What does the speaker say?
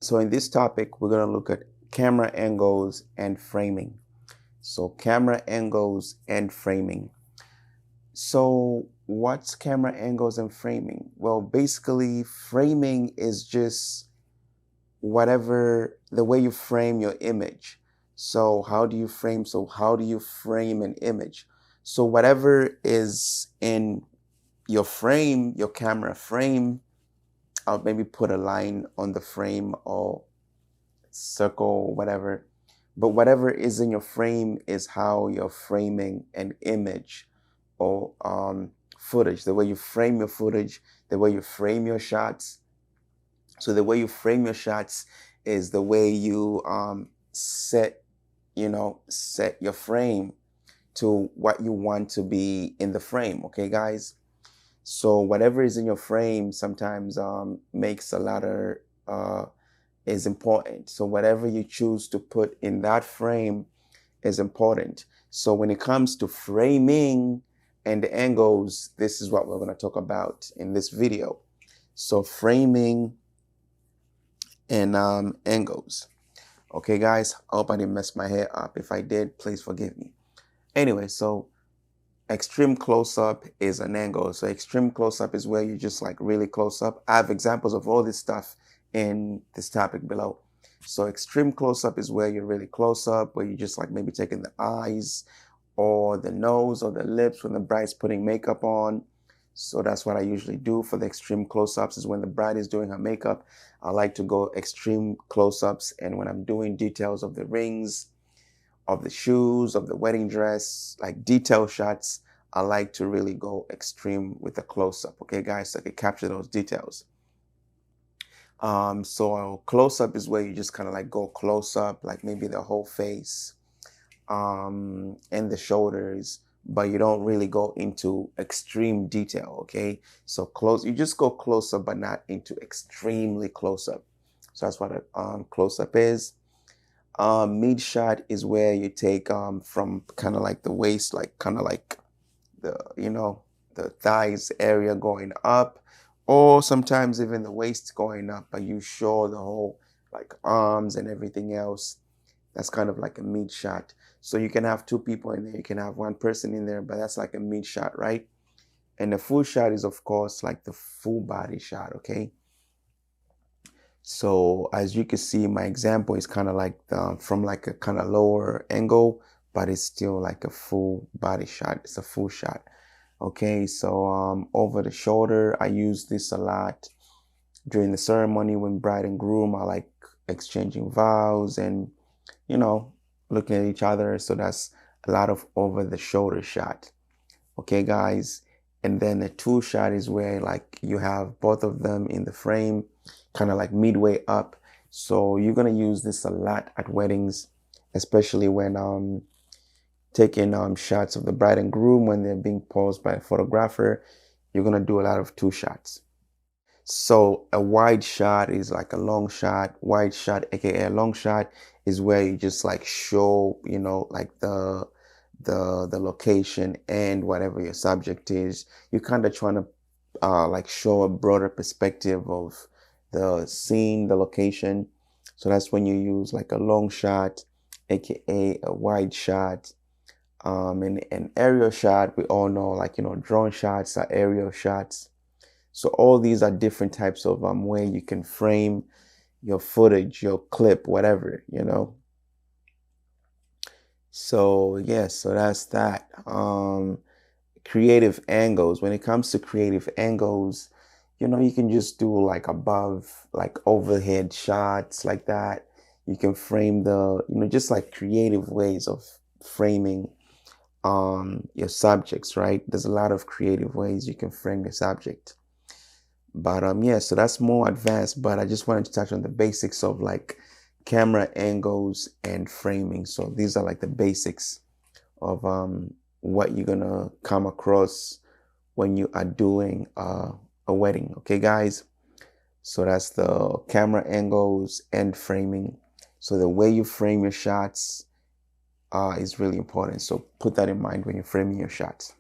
So in this topic, we're going to look at camera angles and framing. So camera angles and framing. So what's camera angles and framing? Well, basically framing is just whatever, the way you frame your image. So how do you frame? So how do you frame an image? So whatever is in your frame, your camera frame, I'll maybe put a line on the frame or circle, whatever. But whatever is in your frame is how you're framing an image or footage. The way you frame your footage, the way you frame your shots. So the way you frame your shots is the way you set your frame to what you want to be in the frame. Okay, guys. So whatever is in your frame sometimes makes a lot of is important. So whatever you choose to put in that frame is important. So when it comes to framing and the angles, this is what we're going to talk about in this video. So framing and angles. Okay, guys, I hope I didn't mess my hair up. If I did, please forgive me. Anyway, so extreme close-up is an angle. So extreme close-up is where you just like really close up. I have examples of all this stuff in this topic below. So extreme close-up is where you're really close up, where you just like maybe taking the eyes or the nose or the lips when the bride's putting makeup on. So that's what I usually do for the extreme close-ups, is when the bride is doing her makeup. I like to go extreme close-ups, and when I'm doing details of the rings, of the shoes, of the wedding dress, like detail shots, I like to really go extreme with the close-up. Okay, guys, so I can capture those details. So close-up is where you just kind of like go close-up, like maybe the whole face, and the shoulders, but you don't really go into extreme detail. Okay, so you just go close-up, but not into extremely close-up. So that's what a close-up is. Mid shot is where you take from kind of like the waist, like kind of like the thighs area going up, or sometimes even the waist going up, but you show the whole like arms and everything else. That's kind of like a mid shot. So you can have two people in there, you can have one person in there, but that's like a mid shot, right? And the full shot is of course like the full body shot. Okay, so as you can see, my example is kind of like from like a kind of lower angle, but it's still like a full body shot. It's a full shot. Okay, so over the shoulder, I use this a lot during the ceremony when bride and groom are like exchanging vows and, looking at each other. So that's a lot of over the shoulder shot. Okay, guys. And then the two shot is where like you have both of them in the frame, kind of like midway up. So you're going to use this a lot at weddings, especially when taking shots of the bride and groom when they're being posed by a photographer. You're going to do a lot of two shots. So a wide shot is like a long shot. Wide shot, aka a long shot, is where you just like show, like the location and whatever your subject is. You're kind of trying to like show a broader perspective of the scene, the location. So that's when you use like a long shot, aka a wide shot. And an aerial shot, we all know, like, drone shots are aerial shots. So all these are different types of way you can frame your footage, your clip, whatever, So yeah, so that's that. Creative angles. When it comes to creative angles, you can just do like above, like overhead shots like that. You can frame just like creative ways of framing your subjects, right? There's a lot of creative ways you can frame your subject. But yeah, so that's more advanced, but I just wanted to touch on the basics of like camera angles and framing. So these are like the basics of what you're gonna come across when you are doing a wedding. Okay, guys? So that's the camera angles and framing. So the way you frame your shots is really important. So put that in mind when you're framing your shots.